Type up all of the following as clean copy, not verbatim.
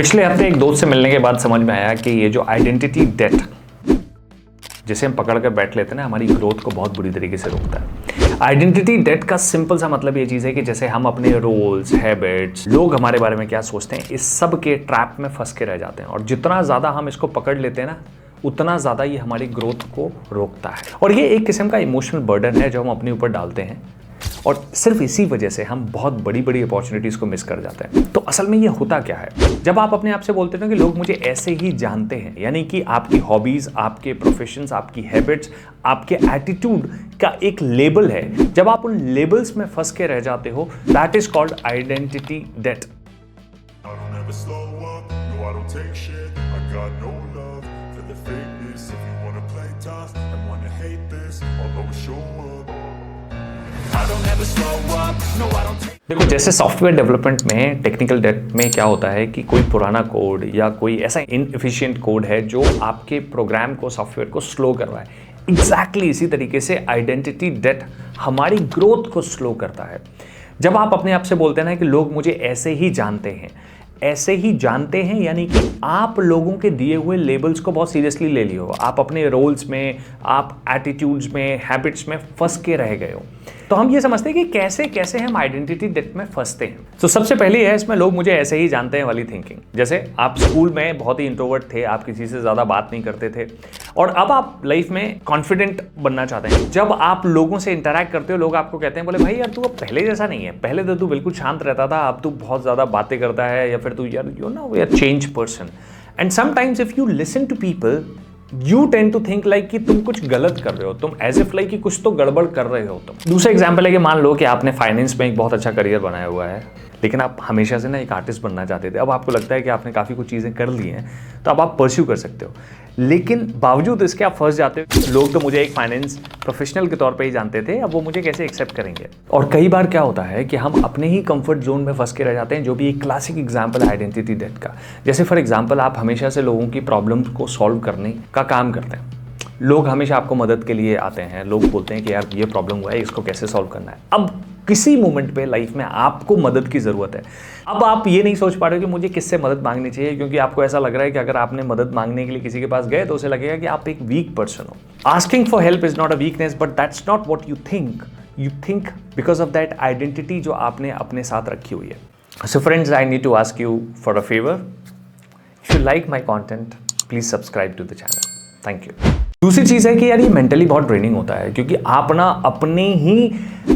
पिछले हफ्ते एक दोस्त से मिलने के बाद समझ में आया कि ये जो आइडेंटिटी डेट जिसे हम पकड़ कर बैठ लेते हैं ना, हमारी ग्रोथ को बहुत बुरी तरीके से रोकता है। आइडेंटिटी डेट का सिंपल सा मतलब ये चीज़ है कि जैसे हम अपने रोल्स, हैबिट्स, लोग हमारे बारे में क्या सोचते हैं, इस सब के ट्रैप में फंस के रह जाते हैं। और जितना ज़्यादा हम इसको पकड़ लेते हैं ना, उतना ज़्यादा ये हमारी ग्रोथ को रोकता है। और ये एक किस्म का इमोशनल बर्डन है जो हम अपने ऊपर डालते हैं, और सिर्फ इसी वजह से हम बहुत बड़ी बड़ी अपॉर्चुनिटीज़ को मिस कर जाते हैं। तो असल में ये होता क्या है, जब आप अपने आप से बोलते हो कि लोग मुझे ऐसे ही जानते हैं, यानी कि आपकी हॉबीज़, आपके प्रोफेशंस, आपकी हैबिट्स, आपके एटीट्यूड का एक लेबल है, जब आप उन लेबल्स में फंस के रह जाते हो, that is called identity debt. देखो, जैसे सॉफ्टवेयर डेवलपमेंट में टेक्निकल डेट में क्या होता है कि कोई पुराना कोड या कोई ऐसा इनएफिशिएंट कोड है जो आपके प्रोग्राम को, सॉफ्टवेयर को स्लो कर रहा है, एग्जैक्टली इसी तरीके से आइडेंटिटी डेट हमारी ग्रोथ को स्लो करता है। जब आप अपने आप से बोलते हैं ना कि लोग मुझे ऐसे ही जानते हैं, ऐसे ही जानते हैं, यानी कि आप लोगों के दिए हुए लेबल्स को बहुत सीरियसली ले लिए हो, आप अपने रोल्स में, आप एटीट्यूड्स में, हैबिट्स में फंस के रह गए हो। तो हम ये समझते हैं कि कैसे कैसे हम आइडेंटिटी डेट में फंसते हैं। तो सबसे पहले है इसमें लोग मुझे ऐसे ही जानते हैं वाली थिंकिंग। जैसे आप स्कूल में बहुत ही इंट्रोवर्ट थे, आप किसी से ज़्यादा बात नहीं करते थे, और अब आप लाइफ में कॉन्फिडेंट बनना चाहते हैं। जब आप लोगों से इंटरैक्ट करते हो, लोग आपको कहते हैं, बोले भाई यार तू अब पहले जैसा नहीं है, पहले तो तू बिल्कुल शांत रहता था, अब तू बहुत ज़्यादा बातें करता है, या फिर तू यार you know we are change person. And sometimes if you listen to people, you tend to think like कि तुम कुछ गलत कर रहे हो, तुम एज इफ लाइक कि कुछ तो गड़बड़ कर रहे हो तुम। दूसरा एग्जांपल है कि मान लो कि आपने फाइनेंस में एक बहुत अच्छा करियर बनाया हुआ है, लेकिन आप हमेशा से ना एक आर्टिस्ट बनना चाहते थे। अब आपको लगता है कि आपने काफ़ी कुछ चीज़ें कर ली हैं, तो अब आप परस्यू कर सकते हो, लेकिन बावजूद इसके आप फंस जाते हो। लोग तो मुझे एक फाइनेंस प्रोफेशनल के तौर पे ही जानते थे, अब वो मुझे कैसे एक्सेप्ट करेंगे। और कई बार क्या होता है कि हम अपने ही कंफर्ट जोन में फंस के रह जाते हैं, जो भी एक क्लासिक एग्जांपल है आइडेंटिटी डेट का। जैसे फॉर एग्जांपल, आप हमेशा से लोगों की प्रॉब्लम्स को सॉल्व करने का काम करते हैं। लोग हमेशा आपको मदद के लिए आते हैं, लोग बोलते हैं कि यार ये प्रॉब्लम हुआ है, इसको कैसे सॉल्व करना है। अब किसी मोमेंट पे लाइफ में आपको मदद की ज़रूरत है। अब आप ये नहीं सोच पा रहे हो कि मुझे किससे मदद मांगनी चाहिए, क्योंकि आपको ऐसा लग रहा है कि अगर आपने मदद मांगने के लिए किसी के पास गए तो उसे लगेगा कि आप एक वीक पर्सन हो। Asking for help is not a weakness, but that's not what you think. You think because of that identity जो आपने अपने साथ रखी हुई है। So friends, I need to ask you for a favour. If you like my content, please subscribe to the channel. Thank you. दूसरी चीज़ है कि यार ये मेंटली बहुत ड्रेनिंग होता है, क्योंकि आप ना अपने ही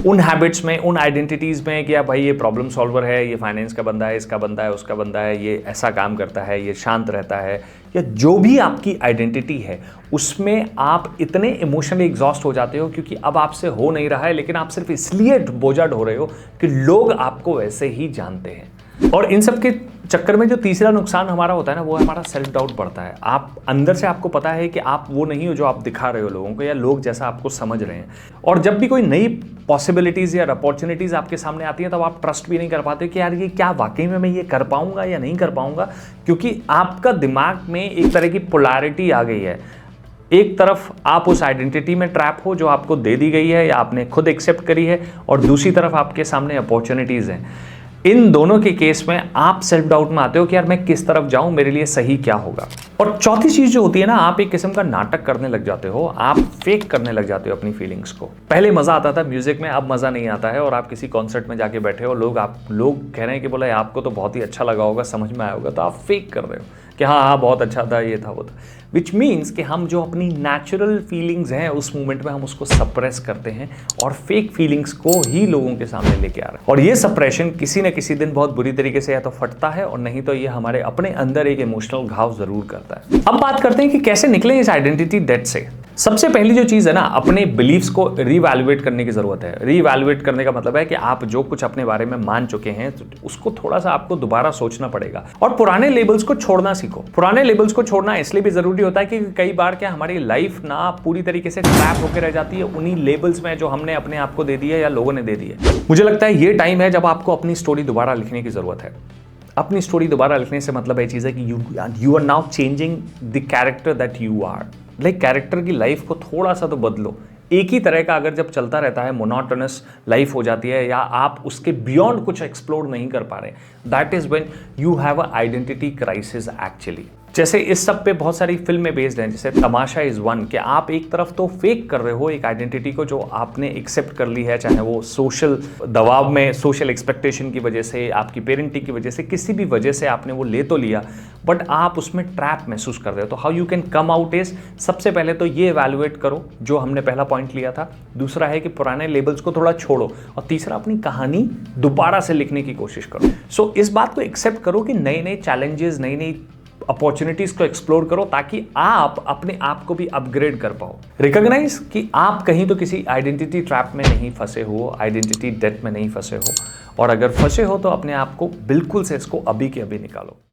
उन हैबिट्स में, उन आइडेंटिटीज़ में कि यार भाई ये प्रॉब्लम सॉल्वर है, ये फाइनेंस का बंदा है, इसका बंदा है, उसका बंदा है, ये ऐसा काम करता है, ये शांत रहता है, या जो भी आपकी आइडेंटिटी है, उसमें आप इतने इमोशनली एग्जॉस्ट हो जाते हो, क्योंकि अब आपसे हो नहीं रहा है, लेकिन आप सिर्फ इसलिए बोझा ढो रहे हो कि लोग आपको वैसे ही जानते हैं। और इन सब के चक्कर में जो तीसरा नुकसान हमारा होता है ना, वो हमारा सेल्फ डाउट बढ़ता है। आप अंदर से आपको पता है कि आप वो नहीं हो जो आप दिखा रहे हो लोगों को, या लोग जैसा आपको समझ रहे हैं। और जब भी कोई नई पॉसिबिलिटीज़ या अपॉर्चुनिटीज़ आपके सामने आती हैं, तब आप ट्रस्ट भी नहीं कर पाते कि यार ये क्या वाकई में मैं ये कर पाऊंगा या नहीं कर पाऊंगा, क्योंकि आपका दिमाग में एक तरह की पोलैरिटी आ गई है। एक तरफ आप उस आइडेंटिटी में ट्रैप हो जो आपको दे दी गई है या आपने खुद एक्सेप्ट करी है, और दूसरी तरफ आपके सामने अपॉर्चुनिटीज़ हैं। इन दोनों के केस में आप सेल्फ डाउट में आते हो कि यार मैं किस तरफ जाऊं, मेरे लिए सही क्या होगा। और चौथी चीज जो होती है ना, आप एक किस्म का नाटक करने लग जाते हो, आप फेक करने लग जाते हो अपनी फीलिंग्स को। पहले मजा आता था म्यूजिक में, अब मजा नहीं आता है। और आप किसी कॉन्सर्ट में जाके बैठे हो, लोग कह रहे हैं कि बोला आपको तो बहुत ही अच्छा लगा होगा, समझ में आया होगा, तो आप फेक कर रहे हो कि हाँ बहुत अच्छा था, ये था वो था। विच मीन्स कि हम जो अपनी नेचुरल फीलिंग्स हैं उस मोमेंट में हम उसको सप्रेस करते हैं, और फेक फीलिंग्स को ही लोगों के सामने लेके आ रहे हैं। और ये सप्रेशन किसी न किसी दिन बहुत बुरी तरीके से या तो फटता है, और नहीं तो ये हमारे अपने अंदर एक इमोशनल घाव जरूर करता है। अब बात करते हैं कि कैसे निकले इस आइडेंटिटी डेट से। सबसे पहली जो चीज़ है ना, अपने बिलीव्स को रीवैल्यूएट करने की ज़रूरत है। रीवैल्यूएट करने का मतलब है कि आप जो कुछ अपने बारे में मान चुके हैं, तो उसको थोड़ा सा आपको दोबारा सोचना पड़ेगा, और पुराने लेबल्स को छोड़ना सीखो। पुराने लेबल्स को छोड़ना इसलिए भी ज़रूरी होता है कि कई बार क्या हमारी लाइफ ना पूरी तरीके से ट्रैप होकर रह जाती है उन्हीं लेबल्स में जो हमने अपने आप को दे दिए या लोगों ने दे दिए। मुझे लगता है ये टाइम है जब आपको अपनी स्टोरी दोबारा लिखने की ज़रूरत है। अपनी स्टोरी दोबारा लिखने से मतलब ये चीज़ है कि you are now changing the character that you are. Like character की लाइफ को थोड़ा सा तो बदलो, एक ही तरह का अगर जब चलता रहता है, मोनोटोनस लाइफ हो जाती है या आप उसके बियॉन्ड कुछ एक्सप्लोर नहीं कर पा रहे, that is when you have a identity crisis actually. जैसे इस सब पे बहुत सारी फिल्में बेस्ड हैं, जैसे तमाशा इज वन, कि आप एक तरफ तो फेक कर रहे हो एक आइडेंटिटी को जो आपने एक्सेप्ट कर ली है, चाहे वो सोशल दबाव में, सोशल एक्सपेक्टेशन की वजह से, आपकी पेरेंटिंग की वजह से, किसी भी वजह से आपने वो ले तो लिया, बट आप उसमें ट्रैप महसूस कर रहे हो। तो how you can come out is, सबसे पहले तो ये एवेल्युएट करो जो हमने पहला पॉइंट लिया था, दूसरा है कि पुराने लेबल्स को थोड़ा छोड़ो, और तीसरा अपनी कहानी दोबारा से लिखने की कोशिश करो। सो इस बात को एक्सेप्ट करो कि नए नए चैलेंजेस, नई नई अपॉर्चुनिटीज को एक्सप्लोर करो, ताकि आप अपने आप को भी अपग्रेड कर पाओ। रिकॉग्नाइज कि आप कहीं तो किसी आइडेंटिटी ट्रैप में नहीं फंसे हो, आइडेंटिटी डेट में नहीं फंसे हो, और अगर फंसे हो तो अपने आप को बिल्कुल से इसको अभी के अभी निकालो।